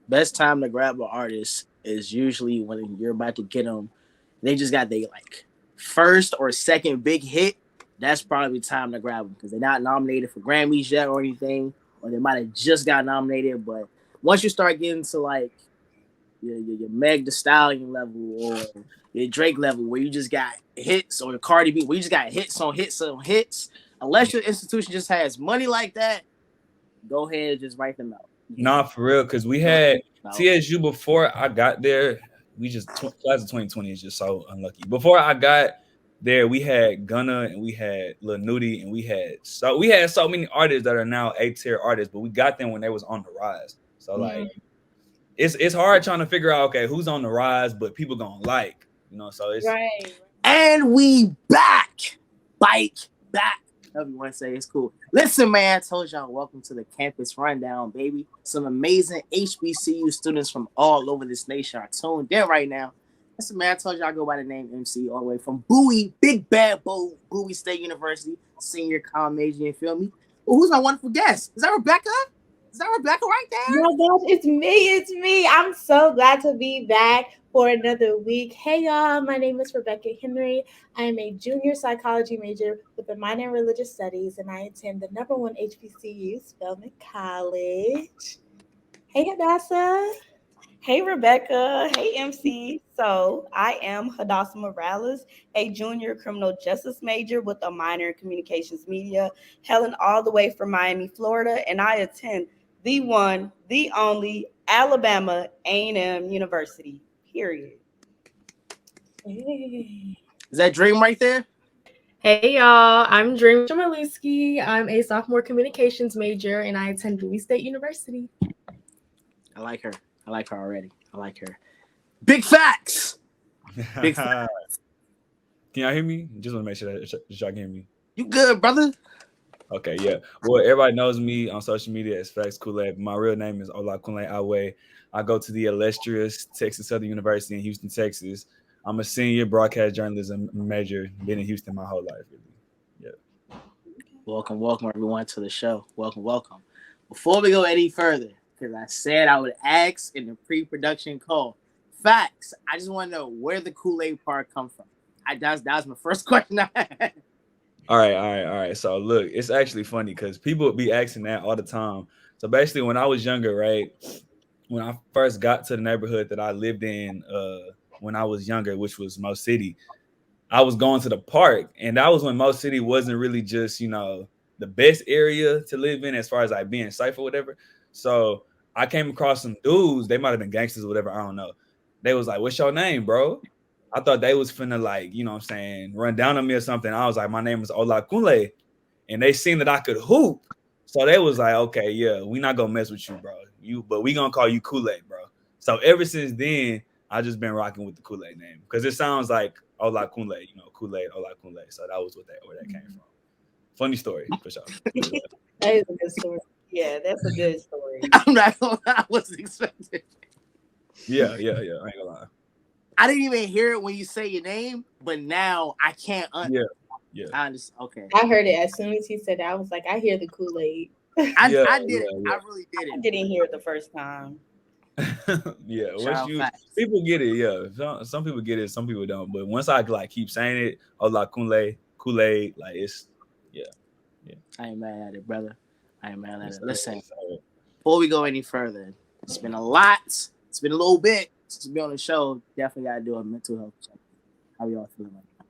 Best time to grab an artist is usually when you're about to get them. They just got their like first or second big hit. That's probably the time to grab them because they're not nominated for Grammys yet or anything, or they might have just got nominated. But once you start getting to like your Meg The Stallion level or your Drake level, where you just got hits, or the Cardi B, where you just got hits on hits on hits, unless your institution just has money like that, go ahead and just write them out. Nah, for real, because we had TSU before I got there. We just class of 2020 is just so unlucky. Before I got there, we had Gunna and we had Lil Nudie and we had so many artists that are now A-tier artists, but we got them when they was on the rise. So like it's hard trying to figure out okay who's on the rise, but people gonna like, so it's Right. And we back. Bike back. Whatever you want to say, it's cool. Listen, man, I told y'all, welcome to the campus rundown, baby. Some amazing HBCU students from all over this nation are tuned in right now. Listen, man, I told y'all I go by the name MC all the way from Bowie, Big Bad Bowie State University, senior comm major, you feel me? Well, who's my wonderful guest? Is that Rebecca? Is that Rebecca right there? Oh my gosh, it's me. It's me. I'm so glad to be back for another week. Hey, y'all. My name is Rebecca Henry. I am a junior psychology major with a minor in religious studies, and I attend the number one HBCU, Spelman College. Hey, Hadassah. Hey, Rebecca. Hey, MC. So I am Hadassah Morales, a junior criminal justice major with a minor in communications media, hailing all the way from Miami, Florida, and I attend the one, the only Alabama A&M University, period. Hey. Is that Dream right there? Hey y'all, I'm Dream Jamaliski. I'm a sophomore communications major and I attend Bowie State University. I like her. I like her already. I like her. Big facts. Big facts. Can y'all hear me? Just want to make sure that y'all can hear me. You good, brother? Okay, yeah. Well, everybody knows me on social media as Facts Kool-Aid. My real name is Olakunle Awe. I go to the illustrious Texas Southern University in Houston, Texas. I'm a senior broadcast journalism major. Been in Houston my whole life, really. Yeah. Welcome, welcome everyone to the show. Welcome, welcome. Before we go any further, because I said I would ask in the pre-production call. Facts. I just want to know where the Kool-Aid part come from. That was my first question I had. All right. So look, it's actually funny because people be asking that all the time. So basically, when I was younger, right, when I first got to the neighborhood that I lived in, when I was younger, which was Mo City, I was going to the park, and that was when Mo City wasn't really just the best area to live in as far as like being safe or whatever. So I came across some dudes. They might have been gangsters or whatever. I don't know. They was like, "What's your name, bro?" I thought they was finna like, what I'm saying, run down on me or something. I was like, my name is Olakunle. And they seen that I could hoop. So they was like, okay, yeah, we not gonna mess with you, bro. But we gonna call you Kool-Aid, bro. So ever since then, I just been rocking with the Kool-Aid name. Because it sounds like Olakunle, Kool-Aid, Olakunle. So that was where that came from. Funny story, for sure. That is a good story. Yeah, that's a good story. I'm not gonna lie, I wasn't expecting. Yeah. I ain't gonna lie. I didn't even hear it when you say your name, but now I can't. Yeah. I understand. Okay. I heard it as soon as he said that. I was like, I hear the Kool-Aid. I did it. I really did I it. didn't hear it the first time. Yeah, Facts. people get it. Yeah, some people get it, some people don't. But once I like keep saying it, Kool-Aid, like it's yeah. I ain't mad at it, brother. I ain't mad at it. Listen, before we go any further, it's been a lot. It's been a little bit since we on the show. Definitely gotta do a mental health check. How y'all feeling right now?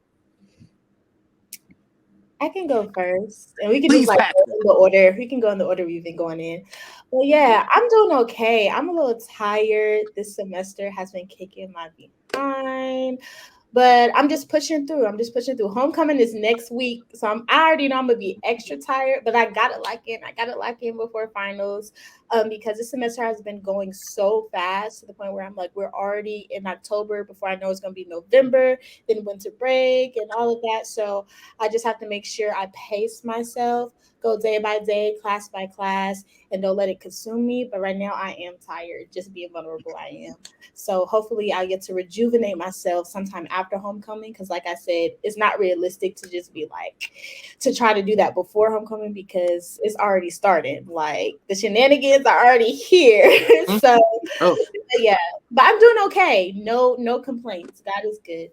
I can go first, and we can Please, just like Pat. go in the order. We can go in the order we've been going in. Well, yeah, I'm doing okay. I'm a little tired. This semester has been kicking my behind, but I'm just pushing through. Homecoming is next week, so I already know I'm gonna be extra tired, but I got it lock in. I got it lock in before finals, because this semester has been going so fast to the point where I'm like, we're already in October before I know it's gonna be November, then winter break and all of that. So I just have to make sure I pace myself, go day by day, class by class, and don't let it consume me. But right now I am tired, just being vulnerable. I am. So hopefully I get to rejuvenate myself sometime after homecoming. Because like I said, it's not realistic to just be like, to try to do that before homecoming because it's already started. Like the shenanigans kids are already here. So Oh, yeah, but I'm doing okay. No complaints. God is good.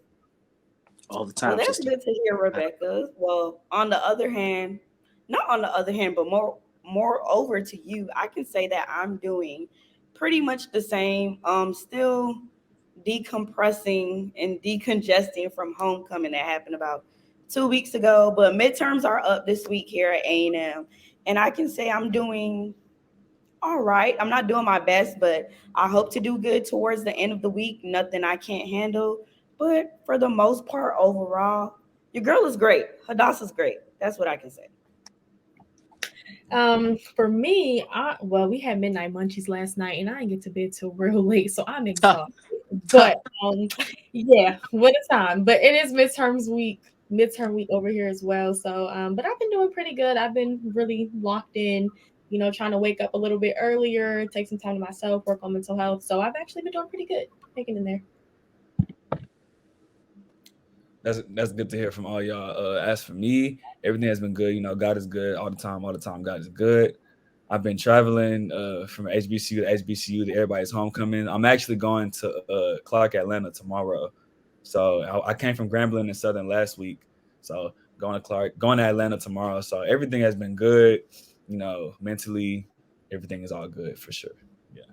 all the Well, time, that's sister. good to hear, Rebecca. Well, on the other hand, not on the other hand, but moreover to you, I can say that I'm doing pretty much the same. Still decompressing and decongesting from homecoming that happened about 2 weeks ago. But midterms are up this week here at A&M, and I can say I'm doing all right. I'm not doing my best, but I hope to do good towards the end of the week. Nothing I can't handle. But for the most part, overall, your girl is great. Hadassah's great. That's what I can say. For me, well, we had midnight munchies last night, and I didn't get to bed till real late, so I'm Tough, exhausted. tough. But yeah, what a time! But it is midterm week over here as well. So, but I've been doing pretty good. I've been really locked in. Trying to wake up a little bit earlier, take some time to myself, work on mental health. So I've actually been doing pretty good, hanging in there. That's good to hear from all y'all. As for me, everything has been good. God is good all the time. All the time, God is good. I've been traveling from HBCU to HBCU to everybody's homecoming. I'm actually going to Clark, Atlanta tomorrow. So I came from Grambling and Southern last week. So going to Clark, going to Atlanta tomorrow. So everything has been good. Mentally, everything is all good for sure. Yeah.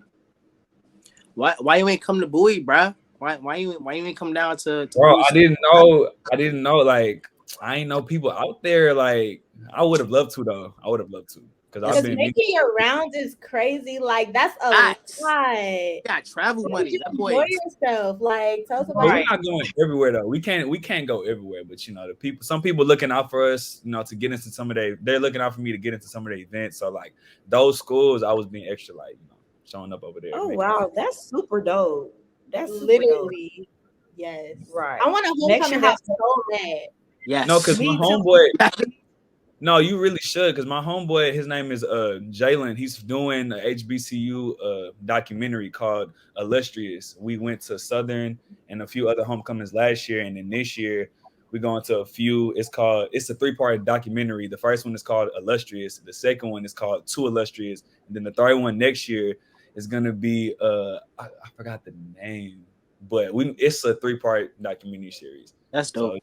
Why you ain't come to Bowie, bruh? Why you ain't come down to Bro, Bowie? I didn't know. Like, I ain't know people out there. Like, I would have loved to though. I would have loved to because I've Because been making meeting. your rounds is crazy. Like that's a Facts. lot. You got travel Why don't money. you That enjoy boy. yourself? Like tell us But about we're it. Right. not going everywhere though. We can't go everywhere. But some people looking out for us. To get into some of they're looking out for me to get into some of the events. So like those schools, I was being extra like showing up over there, Oh making wow, that's super dope. That's super dope. Literally, yes. Right. I want a Next year, homecoming house that's so bad. no, because Yes. my me too. homeboy. No, you really should, because my homeboy, his name is Jalen. He's doing a HBCU documentary called Illustrious. We went to Southern and a few other homecomings last year, and then this year we're going to a few. It's a 3-part documentary. The first one is called Illustrious. The second one is called Too Illustrious, and then the third one next year is gonna be I forgot the name, but it's a 3-part documentary series. That's So dope.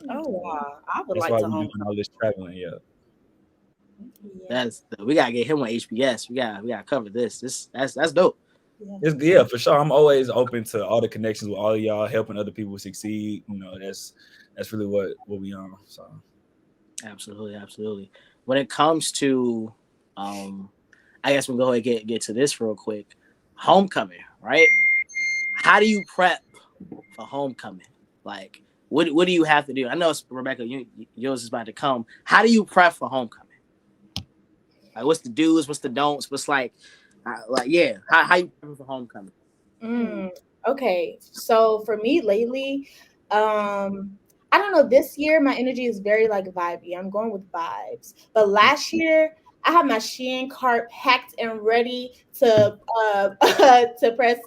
Oh wow, I would that's like why to we're doing homecoming. all this traveling. Yeah. Yeah. We gotta get him on HBS. We gotta cover this. That's dope. Yeah, for sure. I'm always open to all the connections with all of y'all, helping other people succeed. That's really what we on. So Absolutely, absolutely. When it comes to, I guess we'll go ahead and get to this real quick. Homecoming, right? How do you prep for homecoming? Like, what do you have to do? I know it's Rebecca, yours is about to come. How do you prep for homecoming? Like, what's the do's? What's the don'ts? What's yeah? How you prep for homecoming? Mm, okay. So for me lately, I don't know, this year my energy is very like vibey. I'm going with vibes. But last year I had my Shein cart packed and ready to to press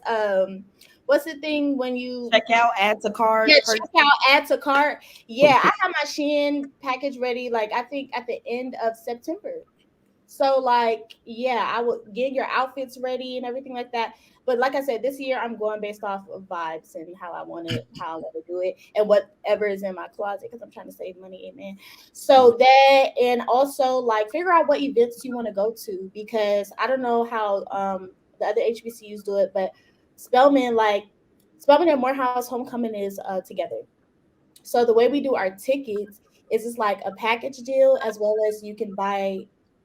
what's the thing when you Check out, add to cart. check out, add to cart. Yeah, I have my Shein package ready like I think at the end of September. So like, yeah, I would get your outfits ready and everything like that. But like I said, this year I'm going based off of vibes and how I want to do it, and whatever is in my closet because I'm trying to save money, amen. So that, and also like figure out what events you want to go to because I don't know how the other HBCUs do it, but Spelman Spelman and Morehouse homecoming is together. So the way we do our tickets is it's like a package deal as well as you can buy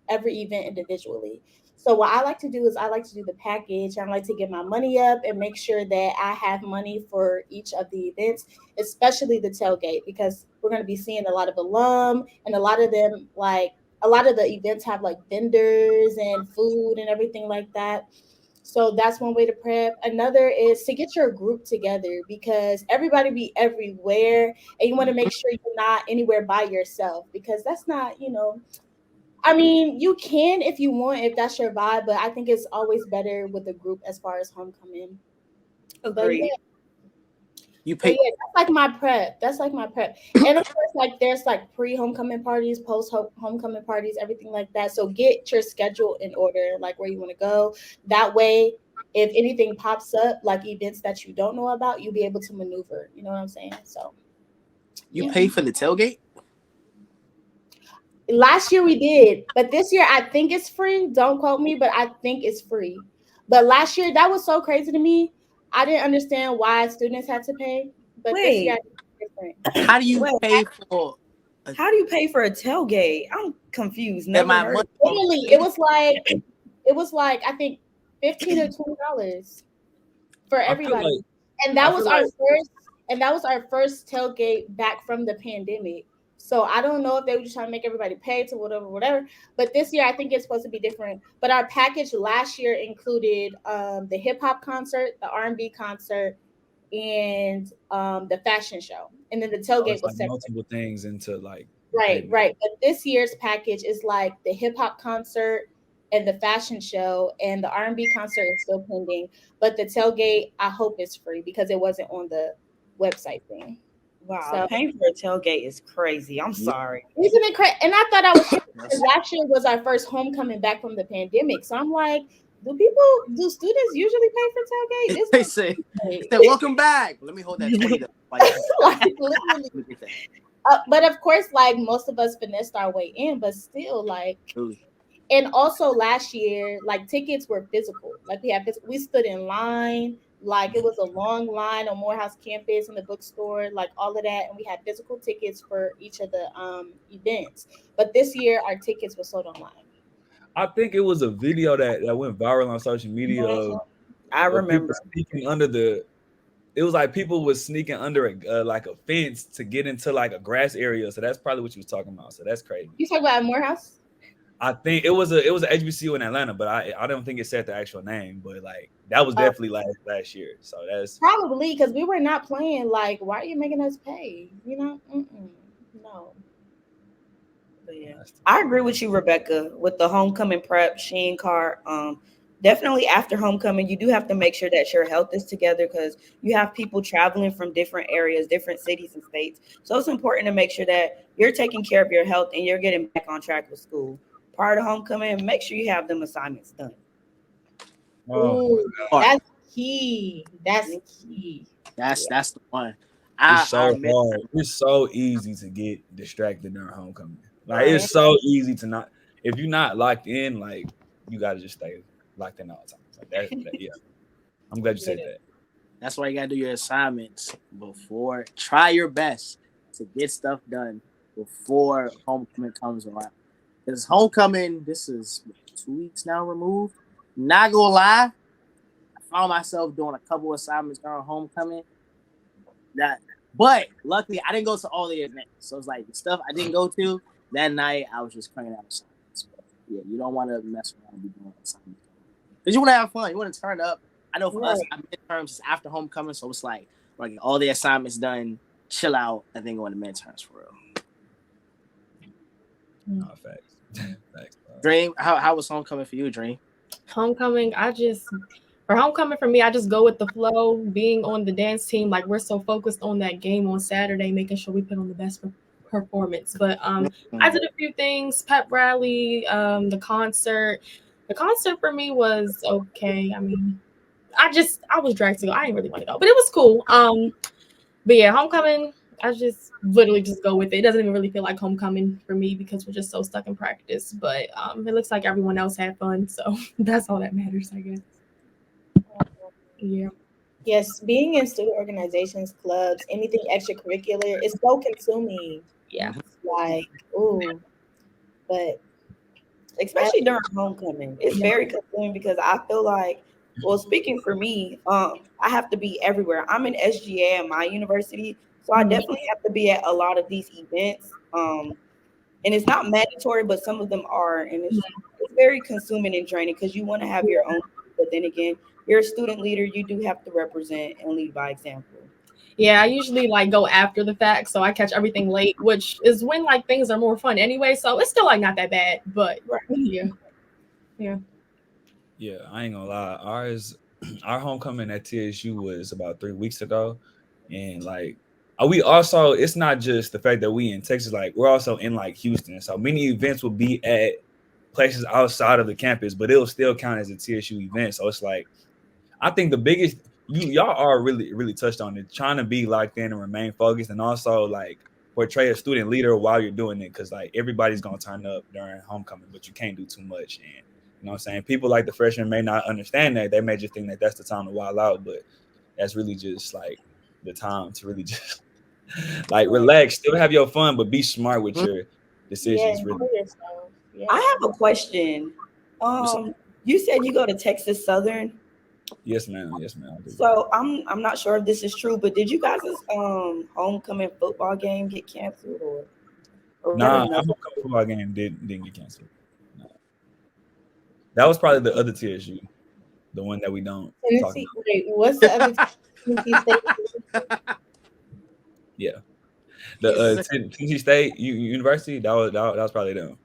every event individually. So what I like to do is I like to do the package. I like to get my money up and make sure that I have money for each of the events, especially the tailgate, because we're going to be seeing a lot of alum and a lot of them like a lot of the events have like vendors and food and everything like that. So that's one way to prep. Another is to get your group together because everybody be everywhere and you want to make sure you're not anywhere by yourself because that's not, I mean, you can if you want, if that's your vibe, but I think it's always better with a group as far as homecoming. But Agree. yeah, You But pay. yeah, that's like my prep. That's like my prep. And of course, like there's like pre-homecoming parties, post-homecoming parties, everything like that. So get your schedule in order, like where you want to go. That way, if anything pops up, like events that you don't know about, you'll be able to maneuver. You know what I'm saying? So You yeah. pay for the tailgate. Last year we did, but this year I think it's free. Don't quote me, but I think it's free. But last year that was so crazy to me. I didn't understand why students had to pay, but this year Wait, I think it's different. How do you wait. pay for How do you pay for a tailgate? I'm confused. that? Never My heard money. of Literally, it was like I think $15 or $20 for I feel everybody. like And I that feel was like our first tailgate back from the pandemic. So I don't know if they were just trying to make everybody pay to whatever. But this year I think it's supposed to be different. But our package last year included the hip hop concert, the R&B concert, and the fashion show. And then the oh, tailgate it's like was separate. multiple things into like the Right, payment. right. But this year's package is like the hip hop concert and the fashion show, and the R&B concert is still pending. But the tailgate, I hope is free because it wasn't on the website thing. Wow, So paying for a tailgate is crazy. I'm Yeah. sorry. isn't it crazy? And I thought I was tripping because That's- last year was our first homecoming back from the pandemic. So I'm like, do students usually pay for tailgate? This they one, say, welcome back. Let me hold that 20. Like, like literally. look at that. But of course, like most of us finessed our way in, but still, like. Really. And also last year, like tickets were physical. Like we stood in line, like it was a long line on Morehouse campus in the bookstore, like all of that, and we had physical tickets for each of the events. But this year, our tickets were sold online. I think it was a video that went viral on social media I of people remember. sneaking under the. It was like people was sneaking under like a fence to get into like a grass area. So that's probably what you was talking about. So that's crazy. You talk about Morehouse? I think it was a HBCU in Atlanta, but I don't think it said the actual name. But like that was definitely last year. So that's Probably because we were not playing. Like, why are you making us pay? You know? No. But yeah, I agree with you, Rebecca, with the homecoming prep, Sheen card. Definitely after homecoming, you do have to make sure that your health is together because you have people traveling from different areas, different cities and states. So it's important to make sure that you're taking care of your health and you're getting back on track with school. Prior to homecoming, make sure you have them assignments done. Ooh, Hard. that's key. That's key. That's the one. it's I so admit, hard. It's so easy to get distracted during homecoming. Like Right. it's so easy to not if you're not locked in, like you gotta just stay locked in all the time. Like that yeah. I'm glad you said that. that's why you gotta do your assignments before. Try your best to get stuff done before homecoming comes around. Because homecoming, this is 2 weeks now removed. Not gonna lie, I found myself doing a couple assignments during homecoming. But luckily, I didn't go to all the events, so it's like the stuff I didn't go to that night. I was just cranking out assignments. But yeah, you don't want to mess around and be doing assignments because you want to have fun. You want to turn up. I know for us, our midterms is after homecoming, so it's like we're getting all the assignments done, chill out, and then go into midterms for real. No, facts. Facts, bro. Dream, how was homecoming for you, Dream? Homecoming, for homecoming for me, I just go with the flow. Being on the dance team, like we're so focused on that game on Saturday, making sure we put on the best performance. But I did a few things: pep rally, the concert. The concert for me was okay. I mean, I was dragged to go. I didn't really want to go, but it was cool. But yeah, homecoming, I just literally just go with it. It doesn't even really feel like homecoming for me because we're just so stuck in practice. But it looks like everyone else had fun, so that's all that matters, I guess. Yeah. Yes, being in student organizations, clubs, anything extracurricular is so consuming. Yeah. Like, ooh, but Especially during homecoming. It's very consuming because I feel like, well, speaking for me, I have to be everywhere. I'm in SGA at my university, so I definitely have to be at a lot of these events. And it's not mandatory, but some of them are, and it's very consuming and draining because you want to have your own. But then again, you're a student leader, you do have to represent and lead by example. Yeah, I usually like go after the fact, so I catch everything late, which is when like things are more fun anyway. So it's still like not that bad, but yeah. Yeah, I ain't gonna lie. Our homecoming at TSU was about 3 weeks ago, And like we also, it's not just the fact that we in Texas, like we're also in like Houston. So many events will be at places outside of the campus, but it'll still count as a TSU event. So it's like, I think the biggest, y'all are really touched on it, trying to be locked in and remain focused, and also like portray a student leader while you're doing it, because like everybody's gonna turn up during homecoming, but you can't do too much. And you know what I'm saying, people like the freshmen may not understand that. They may just think that that's the time to wild out, but that's really just like the time to really just like relax, still have your fun, but be smart with your decisions. Yeah, Really. yeah. I have a question. What's up? You said you go to Texas Southern. Yes, ma'am. Yes, ma'am. I do. So I'm not sure if this is true, but did you guys' homecoming football game get canceled or Nah, our another? homecoming football game didn't get canceled. Nah. That was probably the other TSU, the one that we don't talk Tennessee. about. Wait, what's the other Tennessee State? Yeah, the Tennessee State University. That was probably them.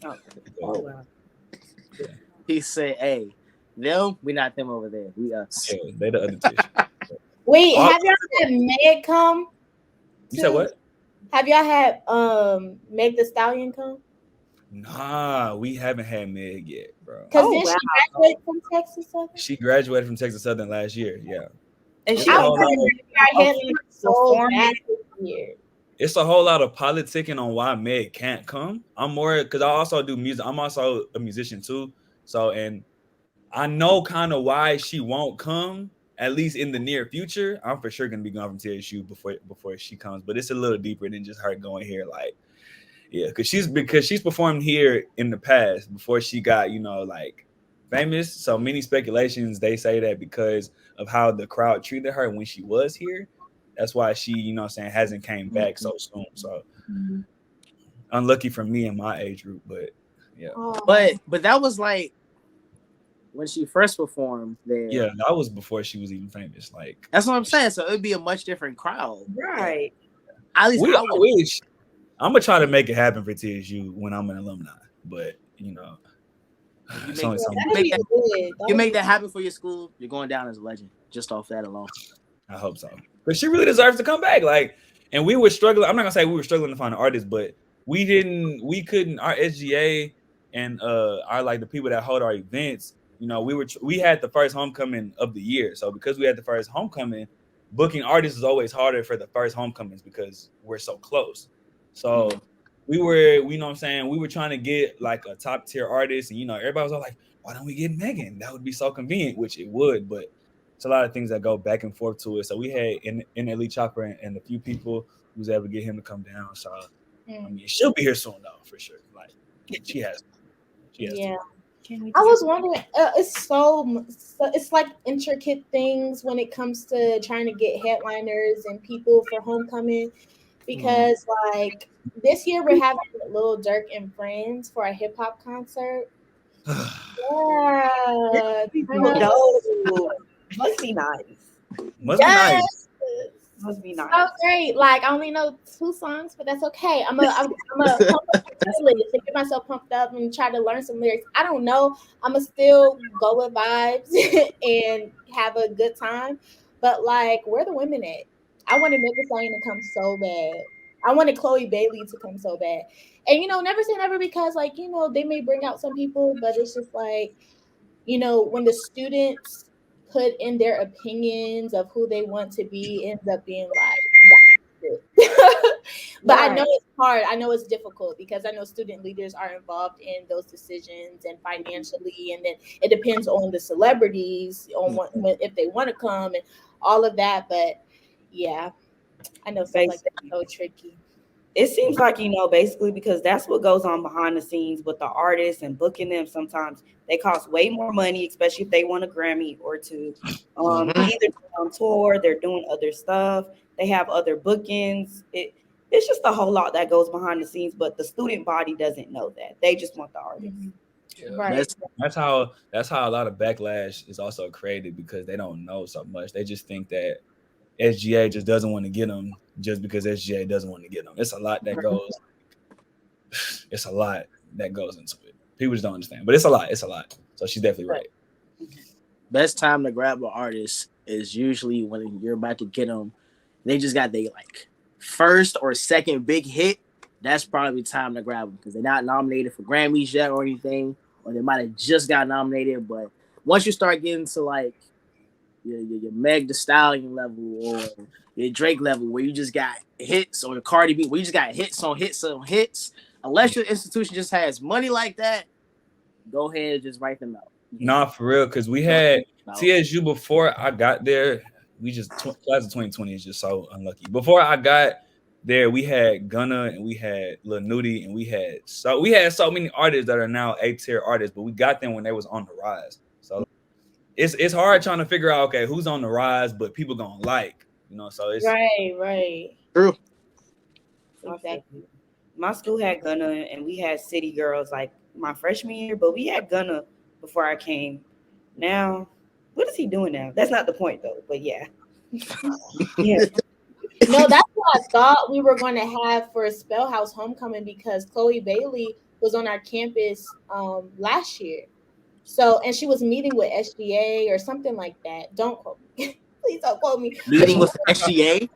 Oh wow. Yeah. He said, "Hey, them, we not them over there. We us." Yeah, they the other TSU. Wait, have y'all had Meg come? You said what? Have y'all had Meg the Stallion come? Nah, we haven't had Meg yet, bro. Because Oh, she wow. graduated from Texas Southern? She graduated from Texas Southern last year. Yeah, And It's she a I whole lot. was so bad this year. It's a whole lot of politicking on why Meg can't come. I'm more because I also do music. I'm also a musician too. So, and I know kind of why she won't come, at least in the near future. I'm for sure gonna be going from TSU before she comes, but it's a little deeper than just her going here. Like, yeah, because she's performed here in the past before she got, like famous. So many speculations, they say that because of how the crowd treated her when she was here, that's why she, hasn't came back so soon. So unlucky for me and my age group, but yeah. But that was like when she first performed there. Yeah, that was before she was even famous. Like, that's what I'm saying. So it'd be a much different crowd, right? At least I wish. I'm gonna try to make it happen for TSU when I'm an alumni, but it's only so much. You make that happen for your school, you're going down as a legend just off that alone. I hope so, but she really deserves to come back. Like, and we were struggling. I'm not gonna say we were struggling to find an artist, but we couldn't. Our SGA and our like the people that hold our events. We had the first homecoming of the year, so because we had the first homecoming, booking artists is always harder for the first homecomings because we're so close. So we were, we were trying to get like a top tier artist, and everybody was all like, "Why don't we get Megan? That would be so convenient," which it would, but it's a lot of things that go back and forth to it. So we had in Elite Chopper and a few people who was able to get him to come down. So I mean, she'll be here soon though, for sure. Like she has. Yeah. I was wondering, it's like intricate things when it comes to trying to get headliners and people for homecoming, because like this year we're having Lil Durk and Friends for a hip hop concert. Yeah, Must be nice. Must be nice. Must be nice. Oh, great! Like I only know 2 songs, but that's okay. I'm a pump up to get myself pumped up and try to learn some lyrics. I don't know. I'ma still go with vibes and have a good time. But like, where are the women at? I wanted Megan Thee Stallion to come so bad. I wanted Chloe Bailey to come so bad. And never say never, because like they may bring out some people, but it's just like when the students put in their opinions of who they want to be, ends up being like but I know it's hard. I know it's difficult because I know student leaders are involved in those decisions and financially, and then it depends on the celebrities on if they want to come and all of that. But yeah, I know stuff like that's so tricky. It seems like, basically because that's what goes on behind the scenes with the artists and booking them. Sometimes they cost way more money, especially if they want a Grammy or two. Either they're on tour, they're doing other stuff, they have other bookings. It's just a whole lot that goes behind the scenes, but the student body doesn't know that. They just want the artist. Yeah, right. That's how a lot of backlash is also created, because they don't know so much. They just think that SGA just doesn't want to get them just because SGA doesn't want to get them. It's a lot that goes. It's a lot that goes into it. People just don't understand, but it's a lot. It's a lot. So she's definitely right. Best time to grab an artist is usually when you're about to get them. they just got their like first or second big hit, that's probably the time to grab them because they're not nominated for Grammys yet or anything, or they might have just got nominated. But once you start getting to like your Meg Thee Stallion level or your Drake level, where you just got hits, or the Cardi B, where you just got hits on hits on hits, unless your institution just has money like that, go ahead and just write them out. Nah, for real, because we had TSU before I got there. We just class of 2020 is just so unlucky. Before I got there, we had Gunna and we had Lil Nudie and we had so many artists that are now A-tier artists, but we got them when they was on the rise. So it's hard trying to figure out, okay, who's on the rise, but people gonna like, so it's right. True. Exactly. My school had Gunna and we had City Girls like my freshman year, but we had Gunna before I came. Now, what is he doing now? That's not the point though, but yeah. Yeah. No, that's what I thought we were going to have for Spellhouse Homecoming because Chloe Bailey was on our campus last year. So, and she was meeting with SGA or something like that. Don't quote me. Please don't quote me. Meeting with SGA?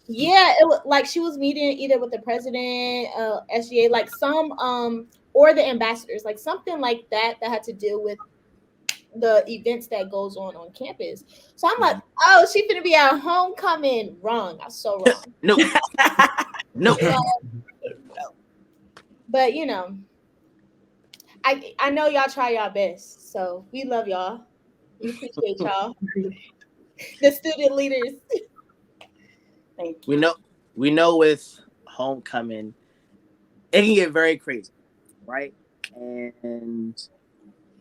Yeah, it was like she was meeting either with the president, SGA, like some or the ambassadors, like something like that had to do with the events that goes on campus. So I'm like, oh, she finna be at homecoming. Wrong. I was so wrong. No. But I know y'all try y'all best. So we love y'all. We appreciate y'all. The student leaders. Thank you. We know with homecoming, it can get very crazy, right? And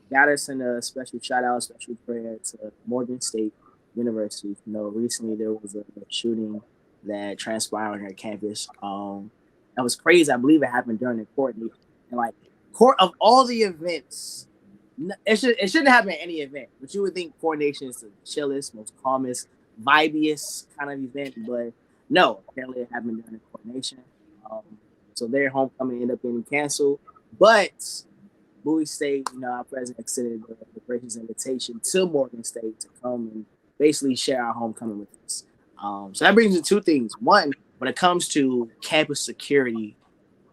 got us in a special shout out, special prayer to Morgan State University. Recently there was a shooting that transpired on their campus. That was crazy. I believe it happened during the coordination. And like court of all the events, it shouldn't happen at any event. But you would think coordination is the chillest, most calmest, vibiest kind of event, but no, apparently it happened during the coordination. So their homecoming ended up getting canceled. But Bowie State, our president extended the gracious invitation to Morgan State to come and basically share our homecoming with us. So that brings me to two things. One, when it comes to campus security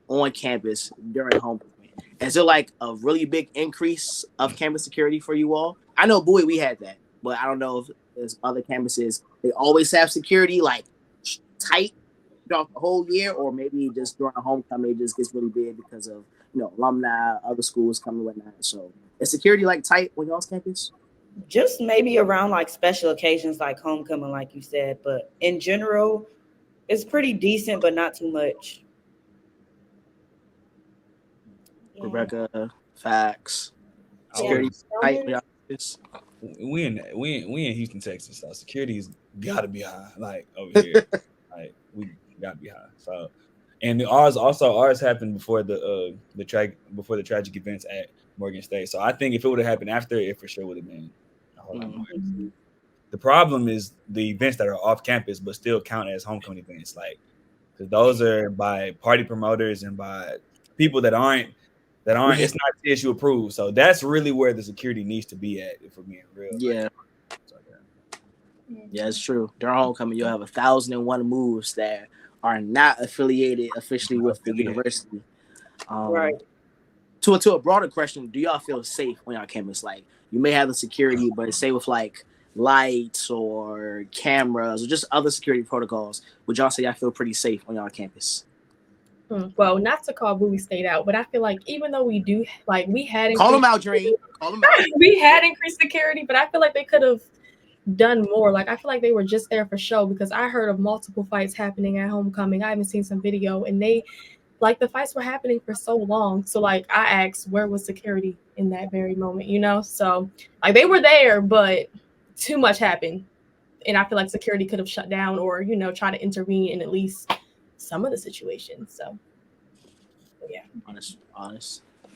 on campus during homecoming, is there like a really big increase of campus security for you all? I know Bowie, we had that, but I don't know if there's other campuses, they always have security like tight throughout the whole year, or maybe just during a homecoming it just gets really big because of alumni, other schools coming and whatnot. So is security like tight on y'all's campus? Just maybe around like special occasions like homecoming, like you said, but in general, it's pretty decent, but not too much. Yeah. Rebecca, facts. Security tight on y'all campus? We in Houston, Texas, so security's gotta be high, like over here. Like we gotta be high. So, and ours happened before the tragic events at Morgan State. So I think if it would have happened after, it for sure would have been a whole lot more. The problem is the events that are off campus but still count as homecoming events, like because those are by party promoters and by people that aren't. It's not TSU approved. So that's really where the security needs to be at, if we're being real. Yeah. Yeah, it's true. During homecoming, you'll have 1,001 moves that are not affiliated officially with the university. Right. To a broader question, do y'all feel safe on y'all campus? Like, you may have the security, but say with like lights or cameras or just other security protocols, would y'all say y'all feel pretty safe on y'all campus? Well, not to call Bowie State out, but I feel like even though we do, like we had call them out, Dream. Call them out. We had increased security, but I feel like they could have done more. Like I feel like they were just there for show because I heard of multiple fights happening at homecoming. I haven't seen some video, and the fights were happening for so long. So like I asked, where was security in that very moment? So like they were there, but too much happened, and I feel like security could have shut down or try to intervene in at least some of the situations. So yeah, honest.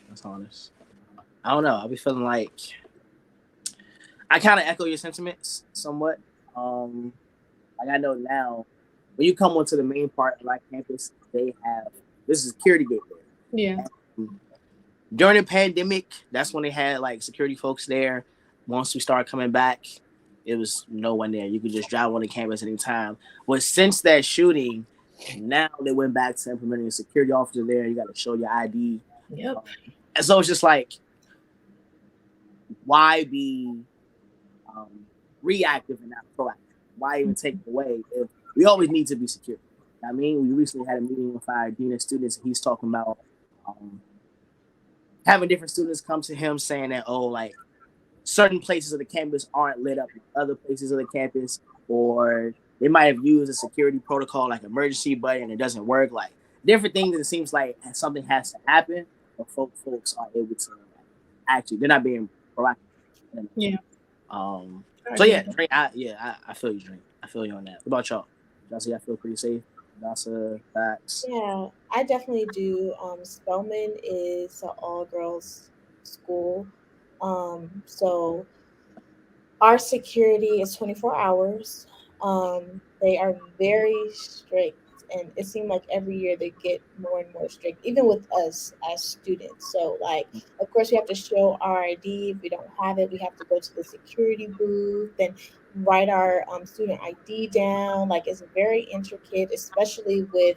That's honest. I don't know. I'll be feeling like I kind of echo your sentiments somewhat. Like I know now, when you come onto the main part of our campus, they have this is security gate there. Yeah. And during the pandemic, that's when they had like security folks there. Once we started coming back, it was no one there. You could just drive on the campus anytime. But since that shooting, now they went back to implementing a security officer there. You got to show your ID. Yep. And so it's just like, why be reactive and not proactive? Why even take it away if we always need to be secure? I mean, we recently had a meeting with our dean of students, and he's talking about um, having different students come to him saying that, oh, like certain places of the campus aren't lit up like other places of the campus, or they might have used a security protocol like emergency button and it doesn't work. Like different things, it seems like something has to happen, but folks are able to actually, they're not being proactive. Yeah. So yeah, Drake, I feel you, Drake. I feel you on that. What about y'all? Y'all say I feel pretty safe. That's facts. Yeah, I definitely do. Spelman is an all girls school. So our security is 24 hours. They are very strict, and it seemed like every year they get more and more strict, even with us as students. So, like, of course, we have to show our ID. If we don't have it, we have to go to the security booth and write our student ID down. Like, it's very intricate, especially with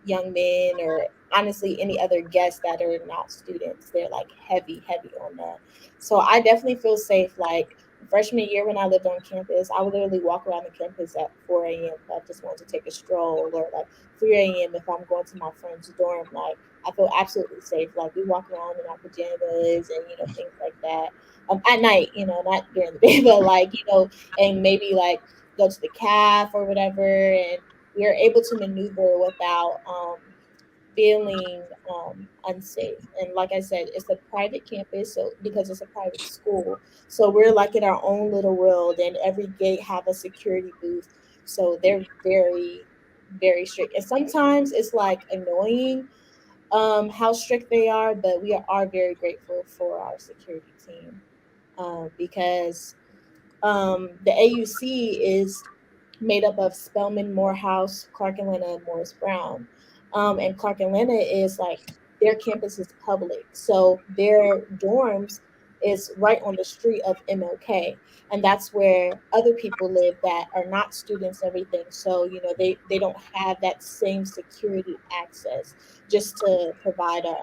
young men or honestly any other guests that are not students. They're like heavy on that. So I definitely feel safe. Like freshman year when I lived on campus, I would literally walk around the campus at 4 a.m. if I just wanted to take a stroll, or like 3 a.m. if I'm going to my friend's dorm. Like I feel absolutely safe. Like we walk around in our pajamas and things like that. At night, not during the day, but like and maybe like go to the caf or whatever, and we are able to maneuver without feeling unsafe. And like I said, it's a private campus, so because it's a private school, so we're like in our own little world, and every gate have a security booth. So they're very, very strict, and sometimes it's like annoying how strict they are, but we are very grateful for our security team because the AUC is made up of Spelman, Morehouse, Clark Atlanta, and Morris Brown. And Clark Atlanta is like their campus is public, so their dorms is right on the street of MLK, and that's where other people live that are not students and everything. So they don't have that same security access. Just to provide a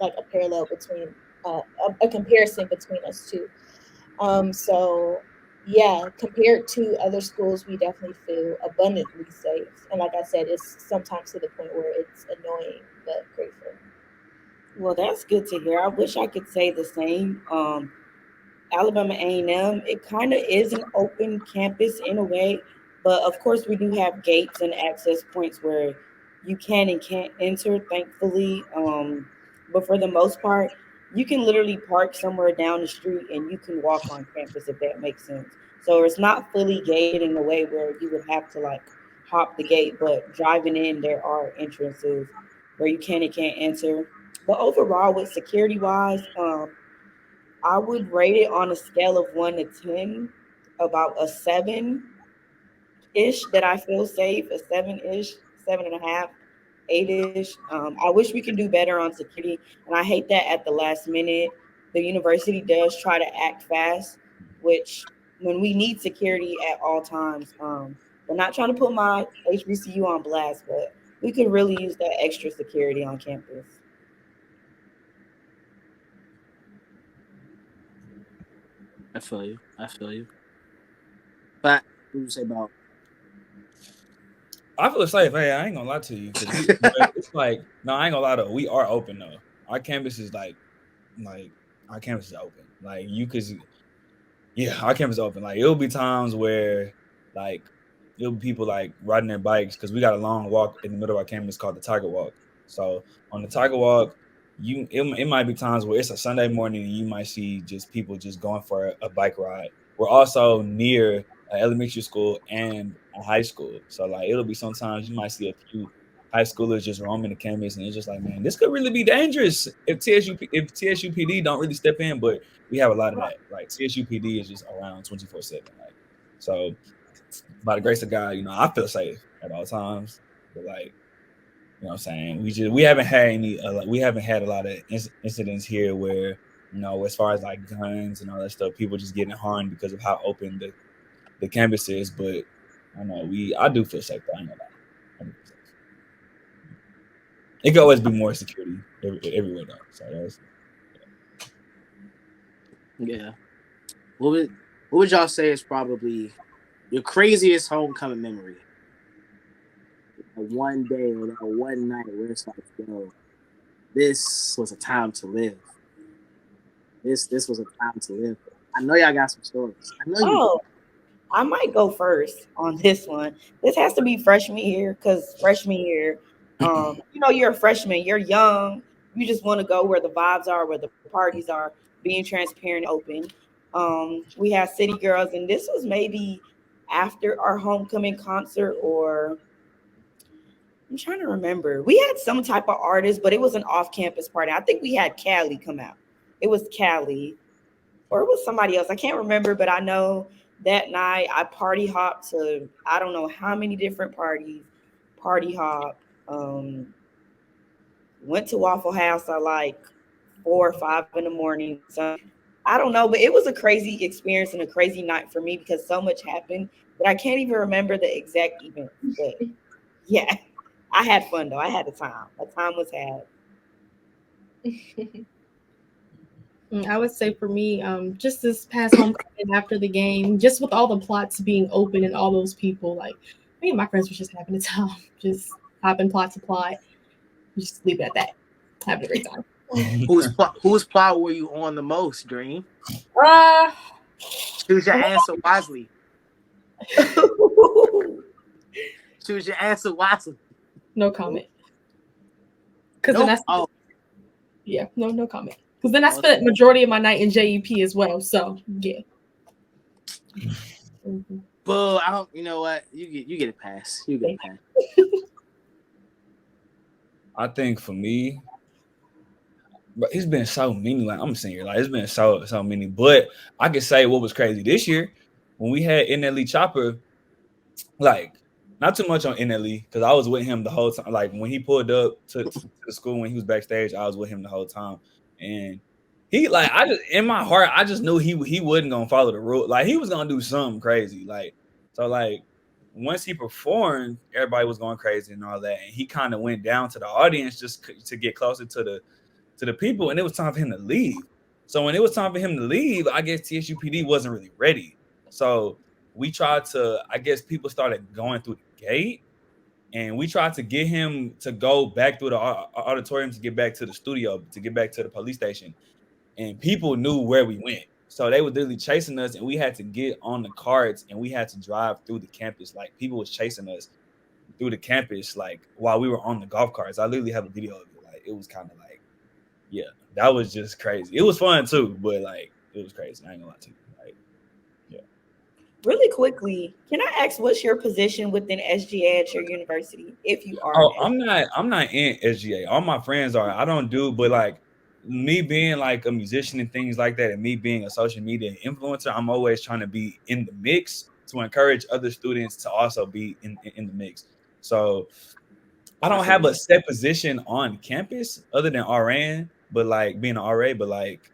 like a parallel between a comparison between us two. So yeah, compared to other schools, we definitely feel abundantly safe. And like I said, it's sometimes to the point where it's annoying, but grateful. Well, that's good to hear. I wish I could say the same. Alabama A&M, it kind of is an open campus in a way, but of course we do have gates and access points where you can and can't enter, thankfully. But for the most part, you can literally park somewhere down the street and you can walk on campus if that makes sense. So it's not fully gated in a way where you would have to like hop the gate, but driving in, there are entrances where you can and can't enter. But overall, with security wise, I would rate it on a scale of 1 to 10, about a 7-ish that I feel safe, a 7-ish, 7.5, 8-ish. I wish we could do better on security, and I hate that at the last minute. The university does try to act fast, which when we need security at all times. We're not trying to put my HBCU on blast, but we could really use that extra security on campus. I feel you. But what do you say about? I feel safe. Hey, I ain't gonna lie to you because it's like no, I ain't gonna lie though. We are open though. Our campus is like our campus is open. Like you could, yeah, our campus is open. Like it'll be times where like it'll be people like riding their bikes because we got a long walk in the middle of our campus called the Tiger Walk. So on the Tiger Walk, it might be times where it's a Sunday morning and you might see just people just going for a bike ride. We're also near an elementary school and a high school, so like it'll be sometimes you might see a few high schoolers just roaming the campus, and it's just like, man, this could really be dangerous if TSUPD don't really step in. But we have a lot of that. Like TSUPD is just around 24/7. Like so, by the grace of God, I feel safe at all times. But like, what I'm saying, we haven't had a lot of incidents here where You know, as far as like guns and all that stuff, people just getting harmed because of how open the campus is. But I know I do feel safe. I ain't gonna lie. I do feel safe. It could always be more security everywhere though. So that's Yeah. What would y'all say is probably your craziest homecoming memory? One day or that one night where it's like, yo, this was a time to live. This was a time to live. I know y'all got some stories. I know you do. Oh, I might go first on this one. This has to be freshman year because freshman year, you're a freshman, you're young, you just want to go where the vibes are, where the parties are, being transparent, open. We had City Girls, and this was maybe after our homecoming concert, or I'm trying to remember. We had some type of artist, but it was an off-campus party. I think we had Cali come out. It was Cali, or it was somebody else. I can't remember, but I know that night I party hopped to I don't know how many different parties. Party hop. Went to Waffle House at like 4 or 5 in the morning. So I don't know, but it was a crazy experience and a crazy night for me because so much happened that I can't even remember the exact event. But yeah, I had fun though. I had a time. A time was had. I would say for me, just this past homecoming after the game, just with all the plots being open and all those people, like me and my friends were just having a time, just hopping plot to plot. Just leave it at that. Having a great time. Whose plot were you on the most, Dream? Choose your answer wisely. Choose your answer wisely. No comment. Because then that's no comment. Because then I spent majority of my night in JEP as well. So yeah. But I don't. You know what? You get a pass. You get a pass. I think for me, but it's been so many. Like I'm saying, like it's been so many. But I could say what was crazy this year when we had NLE Chopper. Like not too much on NLE because I was with him the whole time. Like when he pulled up to the school when he was backstage, I was with him the whole time. And he like I just in my heart I just knew he wasn't gonna follow the rule. Like he was gonna do something crazy. Like so like once he performed, everybody was going crazy and all that. And he kind of went down to the audience just to get closer to the people, and it was time for him to leave. So when it was time for him to leave, I guess TSUPD wasn't really ready. So we tried to, I guess people started going through the gate, and we tried to get him to go back through the auditorium to get back to the studio, to get back to the police station. And people knew where we went. So they were literally chasing us, and we had to get on the carts, and we had to drive through the campus. Like people was chasing us through the campus, like while we were on the golf carts. I literally have a video of it. Like it was kind of like, yeah, that was just crazy. It was fun too, but like it was crazy. I ain't gonna lie to you. Like, yeah. Really quickly, can I ask what's your position within SGA at your university? If you are, I'm not in SGA. All my friends are. I don't do, but like me being like a musician and things like that, and me being a social media influencer, I'm always trying to be in the mix to encourage other students to also be in the mix. So I don't have a set position on campus other than RN, but like being an RA, but like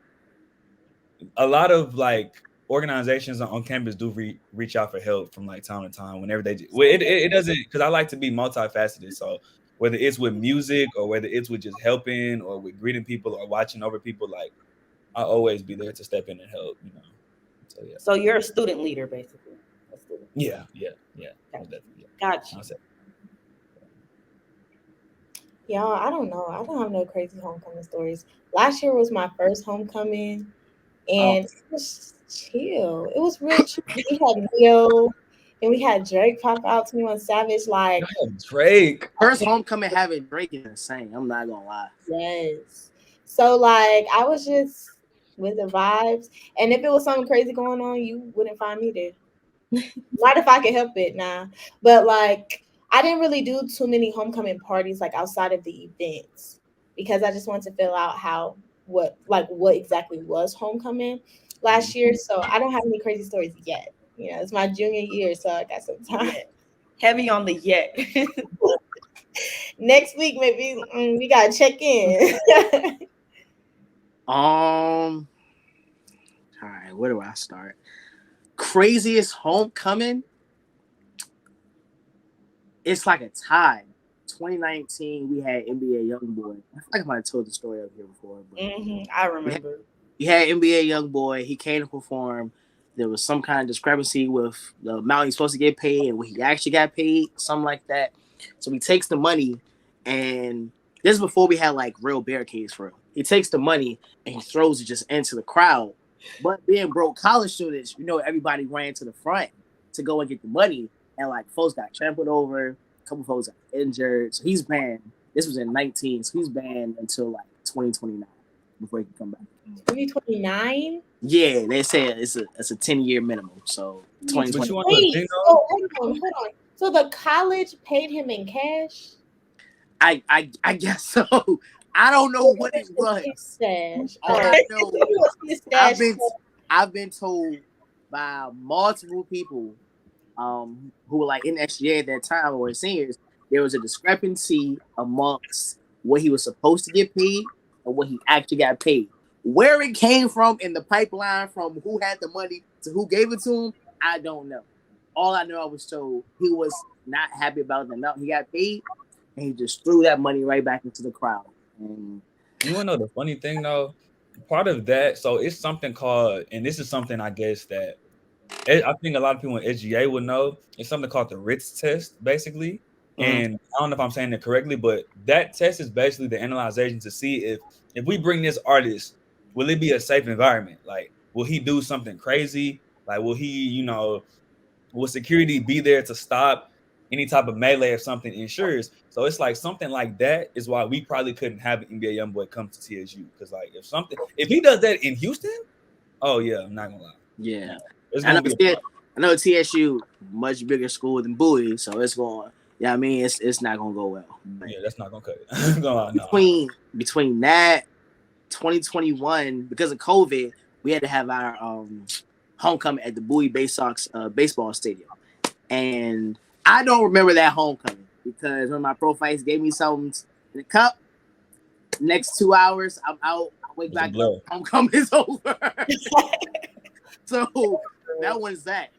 a lot of like organizations on campus do reach out for help from like time to time whenever they do. Well, it doesn't, because I like to be multifaceted. So whether it's with music or whether it's with just helping or with greeting people or watching over people, like I'll always be there to step in and help, you know. So yeah. So you're a student leader, basically. Yeah. Gotcha. Y'all, I don't know. I don't have no crazy homecoming stories. Last year was my first homecoming, and it was chill. It was real chill. We had Neo, and we had Drake pop out, 21 Savage. Like Drake. First homecoming having Drake is insane. I'm not gonna lie. Yes. So like I was just with the vibes, and if it was something crazy going on, you wouldn't find me there. Not if I could help it, nah. But like I didn't really do too many homecoming parties like outside of the events because I just wanted to fill out what exactly was homecoming last year. So I don't have any crazy stories yet. You know, it's my junior year, so I got some time. Heavy on the yet. Next week, maybe we gotta check in. All right, where do I start? Craziest homecoming. It's like a tie. 2019, we had NBA YoungBoy. I feel like I might have told the story up here before, but I remember. we had NBA YoungBoy. He came to perform. There was some kind of discrepancy with the amount he's supposed to get paid and what he actually got paid, something like that. So he takes the money, and this is before we had like real barricades for him. He takes the money and he throws it just into the crowd. But being broke college students, everybody ran to the front to go and get the money, and like folks got trampled over, a couple folks got injured. So he's banned. This was in 19, so he's banned until like 2029 before he can come back. 2029? Yeah, they said it's a 10-year minimum. So 2020. But you want to Wait, think so hold on. So the college paid him in cash? I guess so. I don't know what it was. Stash. All I know, Stash. I've been told by multiple people who were like in SGA at that time or seniors, there was a discrepancy amongst what he was supposed to get paid and what he actually got paid. Where it came from in the pipeline, from who had the money to who gave it to him, I don't know. All I know, I was told he was not happy about the amount he got paid, and he just threw that money right back into the crowd. And You want to know the funny thing though? Part of that, so it's something called, and this is something I guess that I think a lot of people in SGA would know. It's something called the Ritz test, basically. And I don't know if I'm saying it correctly, but that test is basically the analyzation to see if we bring this artist, will it be a safe environment? Like, will he do something crazy? Like, will he, will security be there to stop any type of melee if something ensures? So it's like something like that is why we probably couldn't have an NBA YoungBoy come to TSU. Because like if he does that in Houston, oh yeah, I'm not gonna lie. yeah, It's I gonna know TSU much bigger school than Bowie, so it's going. Yeah, I mean it's not gonna go well. yeah, that's not gonna cut it. No. Between that 2021, because of COVID, we had to have our homecoming at the Bowie Bay Sox baseball stadium, and I don't remember that homecoming because when my pro fights gave me something in the cup, next 2 hours I'm out. I wake back up, homecoming is over. So that one's that.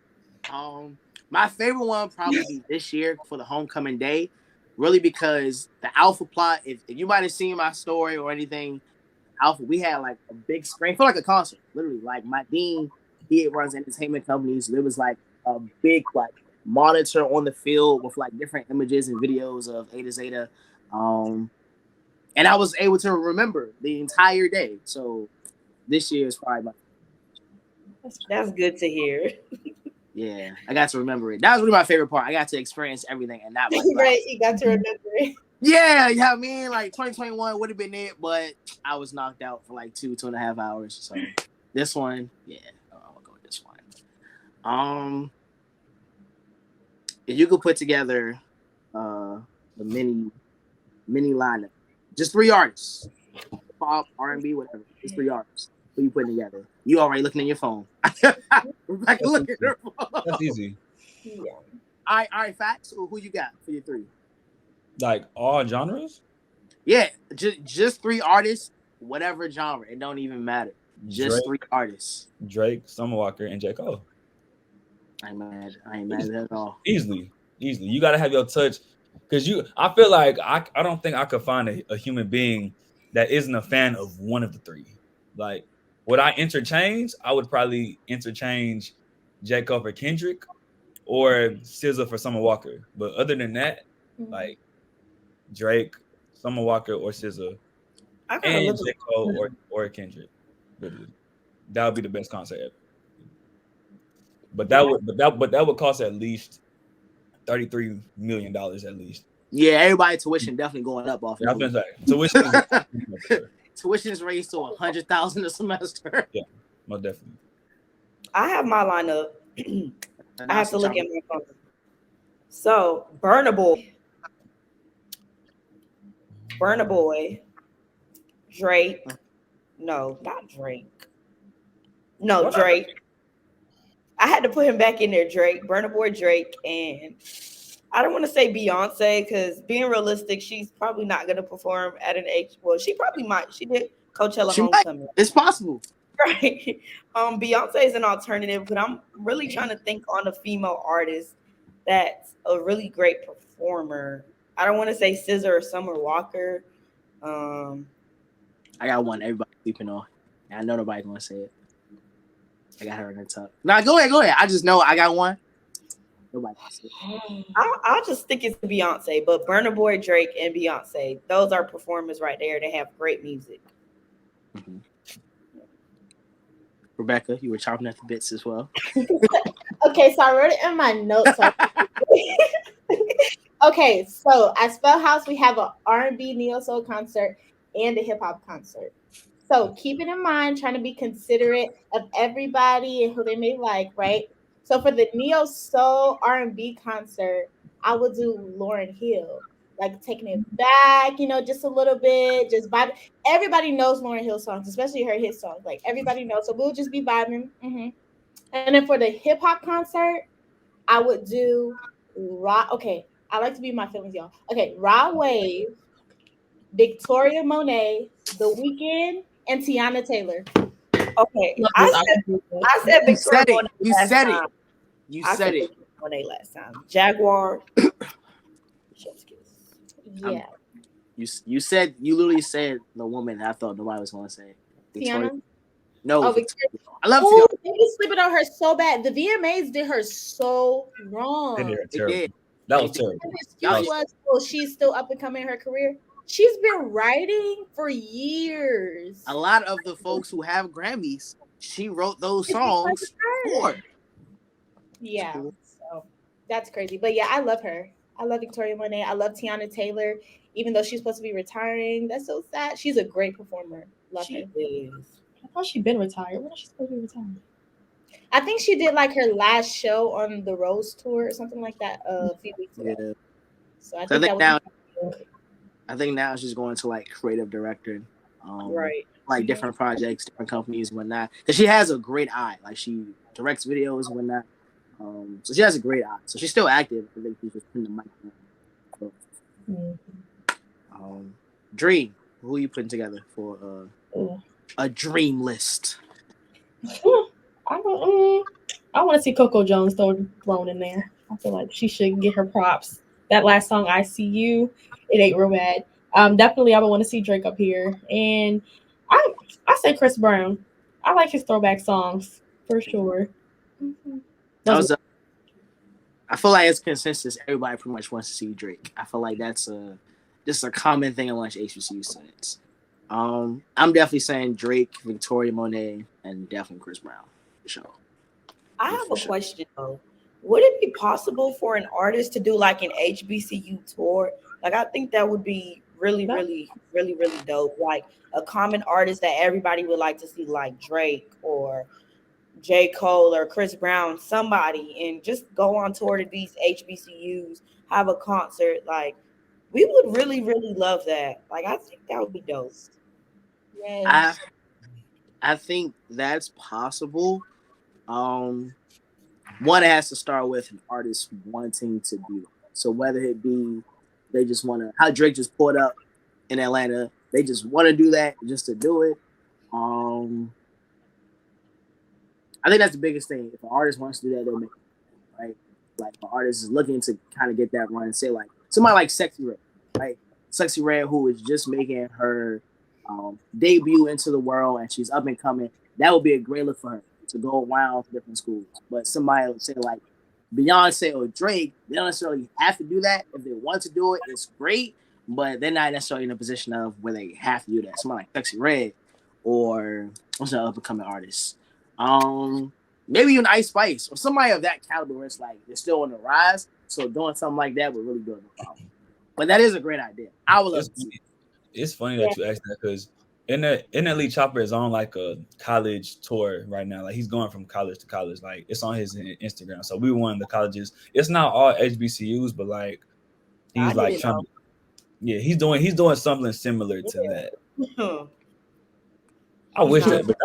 My favorite one probably be this year for the homecoming day, really because the Alpha plot. If you might have seen my story or anything, Alpha, we had like a big screen, felt like a concert, literally. Like my dean, he runs entertainment companies. So there was like a big like monitor on the field with like different images and videos of A to Zeta, and I was able to remember the entire day. So this year is probably That's good to hear. Yeah, I got to remember it. That was really my favorite part. I got to experience everything and not Right, you got to remember it. Yeah, I mean, like 2021 would have been it, but I was knocked out for like 2.5 hours. So this one, yeah, I'll go with this one. If you could put together the mini lineup, just 3 artists, pop, R&B, whatever, just 3 artists. Who you putting together? You already looking at your phone. Rebecca, look at her phone. That's easy. Yeah. All right, facts. Who you got for your 3? Like all genres? Yeah, just 3 artists, whatever genre. It don't even matter. Just Drake, 3 artists. Drake, Summer Walker, and J. Cole. I ain't mad at that at all. Easily. You got to have your touch. Because I feel like I don't think I could find a human being that isn't a fan of one of the 3. Like, would I interchange? I would probably interchange J. Cole for Kendrick or SZA for Summer Walker. But other than that, like Drake, Summer Walker, or SZA, and J. Cole or Kendrick. Literally. That would be the best concert ever. But that would cost at least $33 million at least. Yeah, everybody tuition definitely going up off. Yeah, I've been saying tuition. Tuition is raised to $100,000 a semester. Yeah, most definitely. I have my lineup. I have to look at my phone. So, Burna Boy, Drake. No, not Drake. No, Drake. I had to put him back in there. Burna Boy, Drake, and I don't want to say Beyonce because being realistic, she's probably not going to perform at an age. Well, she probably might. She did Coachella Homecoming. It's possible. Right. Beyonce is an alternative, but I'm really trying to think on a female artist that's a really great performer. I don't want to say Scissor or Summer Walker. Um, I got one everybody sleeping on. And I know nobody's gonna say it. I got her in the top. Nah, go ahead. I just know I got one. Nobody gonna say it. I'll just stick it to Beyonce, but Burna Boy, Drake, and Beyonce, those are performers right there. They have great music. Mm-hmm. Rebecca, you were chopping at the bits as well. Okay, so I wrote it in my notes. Okay, so at Spell House, we have an R&B neo soul concert and a hip hop concert. So keep it in mind, trying to be considerate of everybody and who they may like, right? So for the neo soul R&B concert, I would do Lauryn Hill, like taking it back, just a little bit, just vibe. Everybody knows Lauryn Hill songs, especially her hit songs. Like everybody knows, so we'll just be vibing. And then for the hip hop concert, I would do Raw. Okay, I like to be my feelings, y'all. Okay, Raw Wave, Victoria Monet, The Weeknd, and Tiana Taylor. Okay, I said You Victoria said it. Monet You last said time. it. You said it. Victoria Monet last time. Jaguar. Yeah. You literally said the woman I thought nobody was gonna say. Victoria. Tiana? No, Oh, Victoria. I love Oh, Tiana. they be sleeping on her so bad. The VMAs did her so wrong. They did They terrible. did. That was They terrible. And the excuse was, well, she's still up and coming in her career. She's been writing for years. A lot of the folks who have Grammys, she wrote those songs for. Yeah, so that's crazy. But yeah, I love her. I love Victoria Monet. I love Tiana Taylor, even though she's supposed to be retiring. That's so sad. She's a great performer. Love her. Is. I thought she'd been retired. When is she supposed to be retired? I think she did like her last show on the Rose tour or something like that a few weeks ago. Yeah. So I think that now, was. I think now she's going to like creative director, Right. like different projects, different companies, and whatnot. Because she has a great eye. Like she directs videos and whatnot. So she has a great eye. So she's still active. I think she's just putting the mic on. So, Dream. Who are you putting together for a dream list? I want to see Coco Jones thrown in there. I feel like she should get her props. That last song, I See You, it ain't real bad. Definitely, I would want to see Drake up here. And I say Chris Brown. I like his throwback songs for sure. I feel like it's consensus. Everybody pretty much wants to see Drake. I feel like that's just a common thing amongst HBCU students. I'm definitely saying Drake, Victoria Monet, and definitely Chris Brown for sure. I have a question though. Would it be possible for an artist to do like an HBCU tour? Like I think that would be really, really, really, really dope. Like a common artist that everybody would like to see, like Drake or J. Cole or Chris Brown, somebody, and just go on tour to these HBCUs, have a concert. Like we would really, really love that. Like I think that would be dope. Yes. I think that's possible. One, it has to start with an artist wanting to do it. So whether it be they just want to, how Drake just pulled up in Atlanta, they just want to do that just to do it. I think that's the biggest thing. If an artist wants to do that, they'll make it, right? Like an artist is looking to kind of get that run. Say like somebody like Sexy Red, right? Sexy Red, who is just making her debut into the world and she's up and coming. That would be a great look for her to go around different schools. But somebody would say like Beyonce or Drake, they don't necessarily have to do that. If they want to do it, it's great. But they're not necessarily in a position of where they have to do that. Somebody like Sexy Red or what's an up and coming artist? Maybe even Ice Spice or somebody of that caliber where it's like they're still on the rise. So doing something like that would really do it. But that is a great idea. I would love to see it. It's funny that you asked that because Elite Chopper is on like a college tour right now. Like he's going from college to college. Like it's on his Instagram. So we were one of the colleges. It's not all HBCUs, but like he's like trying to, he's doing something similar to that. I wish that, but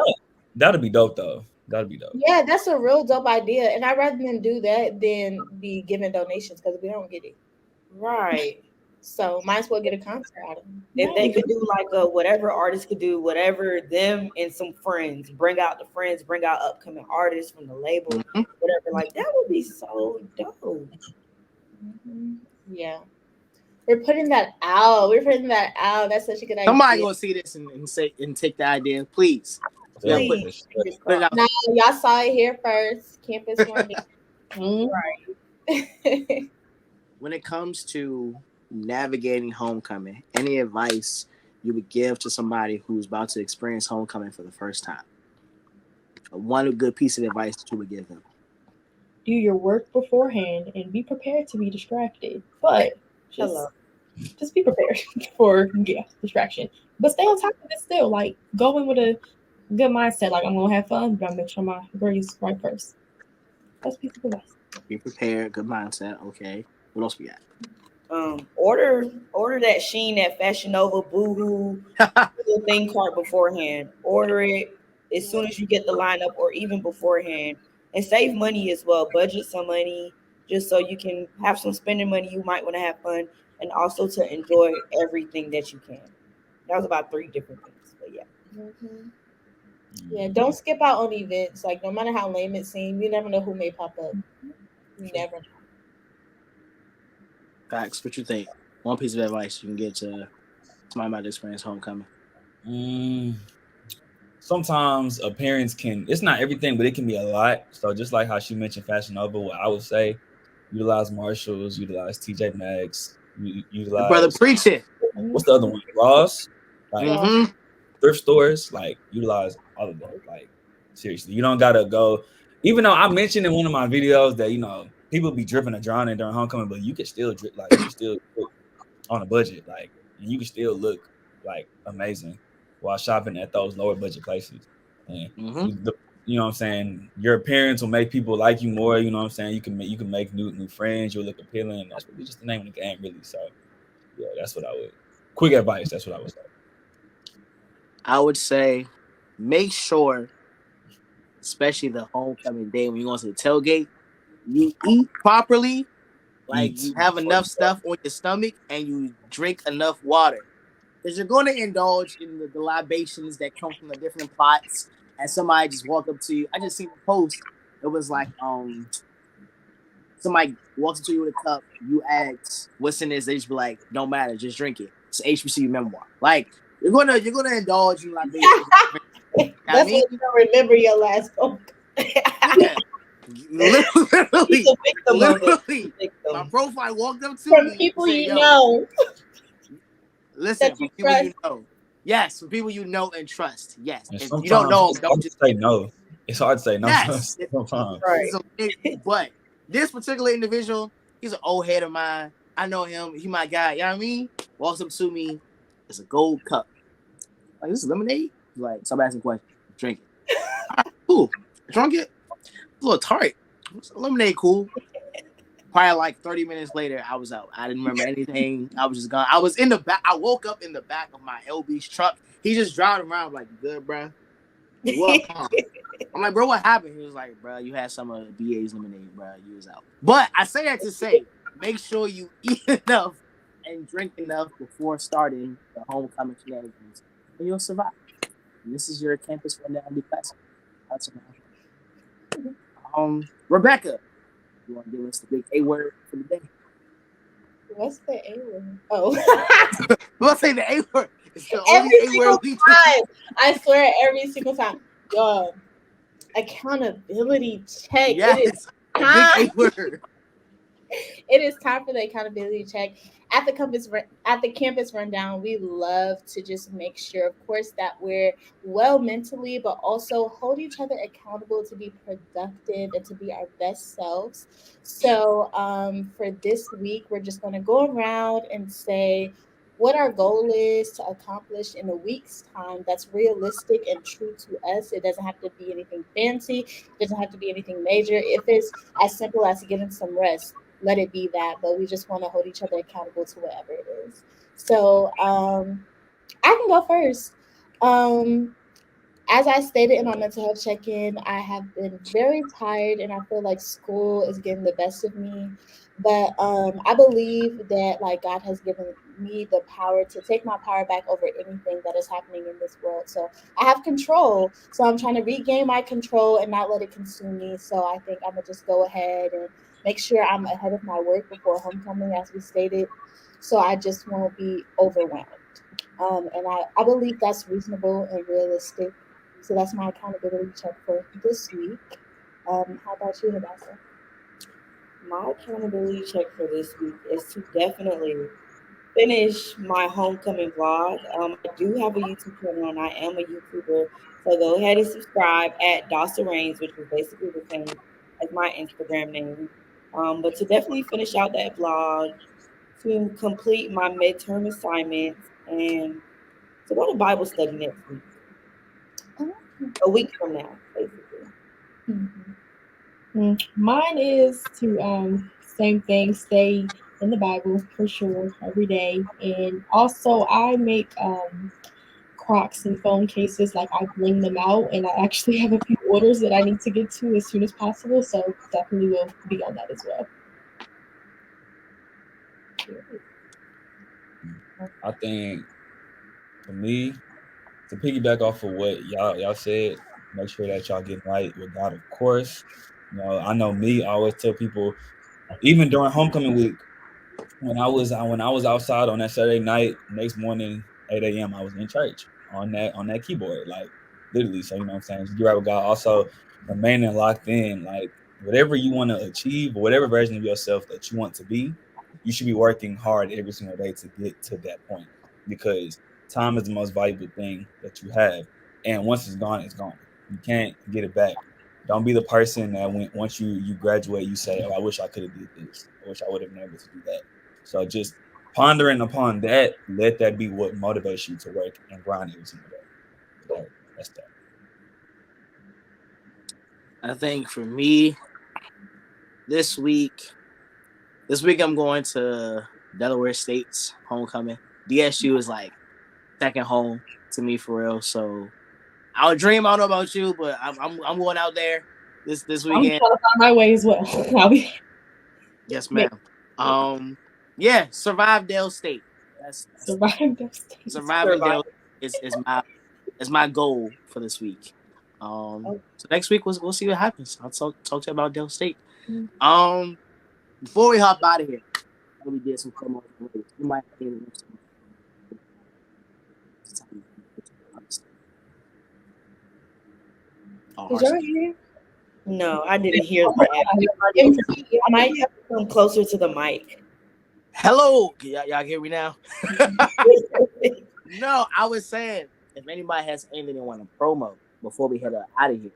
that'd be dope though. That'd be dope. Yeah, that's a real dope idea. And I'd rather them do that than be giving donations because we don't get it. Right. So might as well get a concert out of them. If they could do like whatever artists could do, whatever them and some friends, bring out the friends, bring out upcoming artists from the label, whatever, like that would be so dope. Yeah. We're putting that out. That's such a good idea. Somebody gonna see this and take the idea, please. Please. Now, y'all saw it here first. Campus One. Right. When it comes to navigating homecoming, any advice you would give to somebody who's about to experience homecoming for the first time? One good piece of advice that you would give them. Do your work beforehand and be prepared to be distracted. But just be prepared for distraction. But stay on top of it still. Like go in with a good mindset. Like I'm gonna have fun, but I'll make sure my grades right first. That's piece of advice. Be prepared, good mindset. Okay. What else we got? Order that Shein, that Fashion Nova, Boohoo, the thing cart beforehand. Order it as soon as you get the lineup, or even beforehand, and save money as well. Budget some money just so you can have some spending money. You might want to have fun, and also to enjoy everything that you can. That was about 3 different things, but yeah. Mm-hmm. Yeah, don't skip out on events. Like no matter how lame it seems, you never know who may pop up. You never know. Facts. What you think? One piece of advice you can give to somebody about to experience homecoming. Sometimes appearance it's not everything, but it can be a lot. So just like how she mentioned Fashion Nova, what I would say, utilize Marshalls, utilize TJ Maxx, utilize brother preaching. What's the other one? Ross, like thrift stores, like utilize all of them. Like seriously, you don't gotta go. Even though I mentioned in one of my videos that people be dripping and drowning during homecoming, but you can still drip, like you can still look on a budget, like, and you can still look like amazing while shopping at those lower budget places. And you know what I'm saying, your appearance will make people like you more. You know what I'm saying, you can make new friends. You'll look appealing. That's really just the name of the game, really. So yeah, that's what I would. Quick advice. That's what I would say. I would say, make sure, especially the homecoming day when you go to the tailgate, you eat properly. Like you have enough stuff on your stomach and you drink enough water. Because you're going to indulge in the libations that come from the different pots. And somebody just walk up to you. I just seen a post. It was like somebody walks up to you with a cup. You ask what's in this. They just be like, don't matter, just drink it. It's an HBCU memoir. Like you're gonna indulge in libations. That's what you don't remember your last book. Yeah. Literally, my profile walked up to from me people and said, you know. Listen, from people you know. Yes, from people you know and trust. Yes. And if you don't know them, don't just say no. It's hard to say no. Yes. Right. But this particular individual, he's an old head of mine. I know him. He my guy. You know what I mean? Walks up to me. It's a gold cup. Like, this is lemonade? He's like, stop asking questions. Drink it. All right, cool. Drunk it? It's a little tart. Lemonade, cool. Probably like 30 minutes later, I was out. I didn't remember anything. I was just gone. I was in the back. I woke up in the back of my LB's truck. He just driving around like, you good, bro? Well, I'm like, bro, what happened? He was like, bro, you had some of BA's lemonade, bro. You was out. But I say that to say, make sure you eat enough and drink enough before starting the homecoming shenanigans, and you'll survive. And this is your campus rundown class. Rebecca, you want to give us the big A word for the day? What's the A word? Oh, let's say the A word. It's the every only A word we time. I swear, every single time. Yo, accountability check. Yes, a big A word. It is time for the accountability check. At the campus rundown, we love to just make sure, of course, that we're well mentally, but also hold each other accountable to be productive and to be our best selves. So for this week, we're just going to go around and say what our goal is to accomplish in a week's time that's realistic and true to us. It doesn't have to be anything fancy. It doesn't have to be anything major. If it's as simple as getting some rest, let it be that, but we just want to hold each other accountable to whatever it is. So I can go first. as I stated in my mental health check-in, I have been very tired and I feel like school is getting the best of me. But I believe that like God has given me the power to take my power back over anything that is happening in this world. So I have control. So I'm trying to regain my control and not let it consume me. So I think I'm gonna just go ahead and make sure I'm ahead of my work before homecoming, as we stated. So I just won't be overwhelmed. And I believe that's reasonable and realistic. So that's my accountability check for this week. How about you, Hadassah? My accountability check for this week is to definitely finish my homecoming vlog. I do have a YouTube channel and I am a YouTuber. So go ahead and subscribe at Dawson Reigns, which is basically the same as my Instagram name. But to definitely finish out that vlog, to complete my midterm assignments, and to go to Bible study next week, Oh, a week from now, basically. mhm. Mine is to same thing, stay in the Bible for sure every day, and also I make Crocs and phone cases. Like I bling them out, and I actually have a few orders that I need to get to as soon as possible. So definitely will be on that as well. I think for me, to piggyback off of what y'all said, make sure that y'all getting right with God, of course. I know me. I always tell people, even during homecoming week, when I was outside on that Saturday night, next morning 8 a.m. I was in church on that keyboard, like literally. So what I'm saying, just get right with God. Also, remaining locked in, like whatever you want to achieve, or whatever version of yourself that you want to be, you should be working hard every single day to get to that point, because time is the most valuable thing that you have, and once it's gone, it's gone. You can't get it back. Don't be the person that once you graduate, you say, "Oh, I wish I could have did this. I wish I would have been able to do that." So just pondering upon that, let that be what motivates you to work and grind every single day. That's that. I think for me this week, I'm going to Delaware State's homecoming. DSU is like second home to me for real. So I'll dream. I don't know about you, but I'm going out there this I'm trying weekend. to find my way as well. I'll be Yes, make ma'am. Yeah, survive Dale State. That's survive those days. surviving Survive. Dale is my goal for this week. Oh, So next week we'll see what happens. I'll talk to you about Dale State. Mm. Before we hop out of here, we did some promos already. You might have been Oh, Did Harsh. y'all hear? no, I didn't hear that. MC, your I think mic. you have to come closer to the mic. Hello, y'all hear me now? No, I was saying if anybody has anything they want to promo before we head out of here,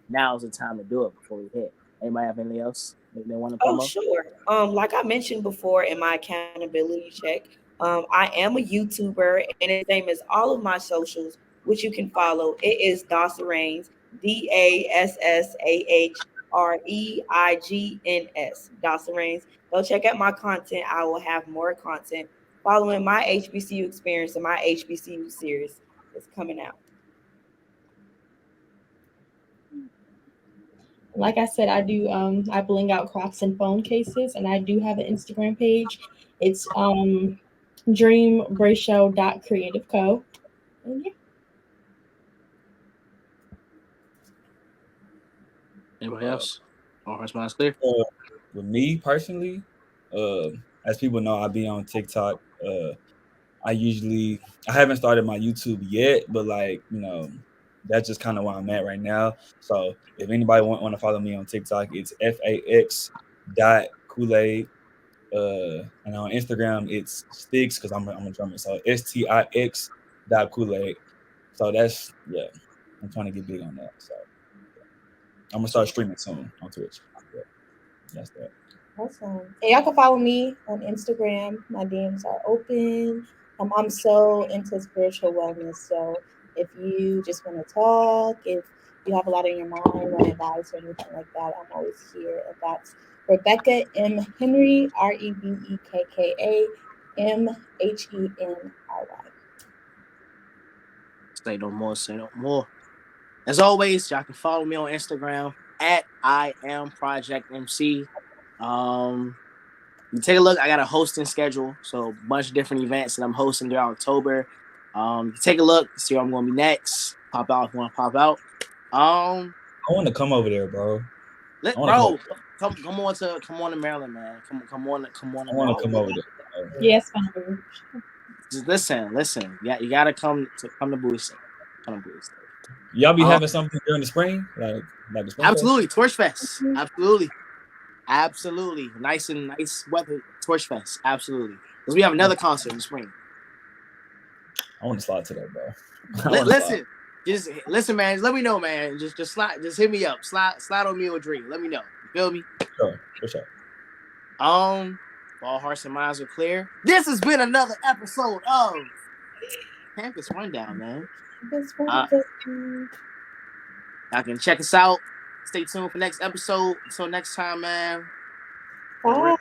now's the time to do it before we hit. Anybody have anything else they want to Oh, promo? sure. Like I mentioned before in my accountability check, I am a YouTuber, and its same as all of my socials, which you can follow. It is Dawson Reigns, DASSAHREIGNS, Dawson Reigns. Go check out my content. I will have more content following my HBCU experience and my HBCU series is coming out. Like I said, I bling out Crocs and phone cases, and I do have an Instagram page. It's dreambrayshow.creativeco. And yeah. Anybody Uh, else? All hearts minds clear. uh, with me personally, uh, as people know, I be on TikTok. I haven't started my YouTube yet, but that's just kind of where I'm at right now. So if anybody want to follow me on TikTok, it's fax.kool-aid. And on Instagram, it's Sticks, because I'm a drummer. So STIX.kool-aid. So that's, yeah, I'm trying to get big on that. So I'm gonna start streaming soon on Twitch. Yeah, that's that. Awesome. And y'all can follow me on Instagram. My DMs are open. I'm so into spiritual wellness. So if you just want to talk, if you have a lot on your mind, want advice or anything like that, I'm always here. And that's Rebecca M. Henry, REBEKKA MHENRY. Say no more. Say no more. As always, y'all can follow me on Instagram at I am Project MC. You take a look. I got a hosting schedule, so a bunch of different events that I'm hosting throughout October. Take a look, see where I'm going to be next. Pop out if you want to pop out. I want to come over there, bro. Come on to Maryland, man. Come on. I want to come over there. Yes, fine. Just listen. Yeah, you gotta come to Boise. Come to Boise. Y'all be having something during the spring, like the spring Absolutely, Torch Fest. Absolutely. Nice weather. Torch Fest. Absolutely. Because we have another concert in the spring. I want to slide to that, bro. Listen, man. Just let me know, man. Just slide. Just hit me up. Slide on me or dream. Let me know. You feel me? Sure. For sure. All hearts and minds are clear. This has been another episode of Campus Rundown, man. Y'all can check us out. Stay tuned for next episode. Until next time, man. Bye.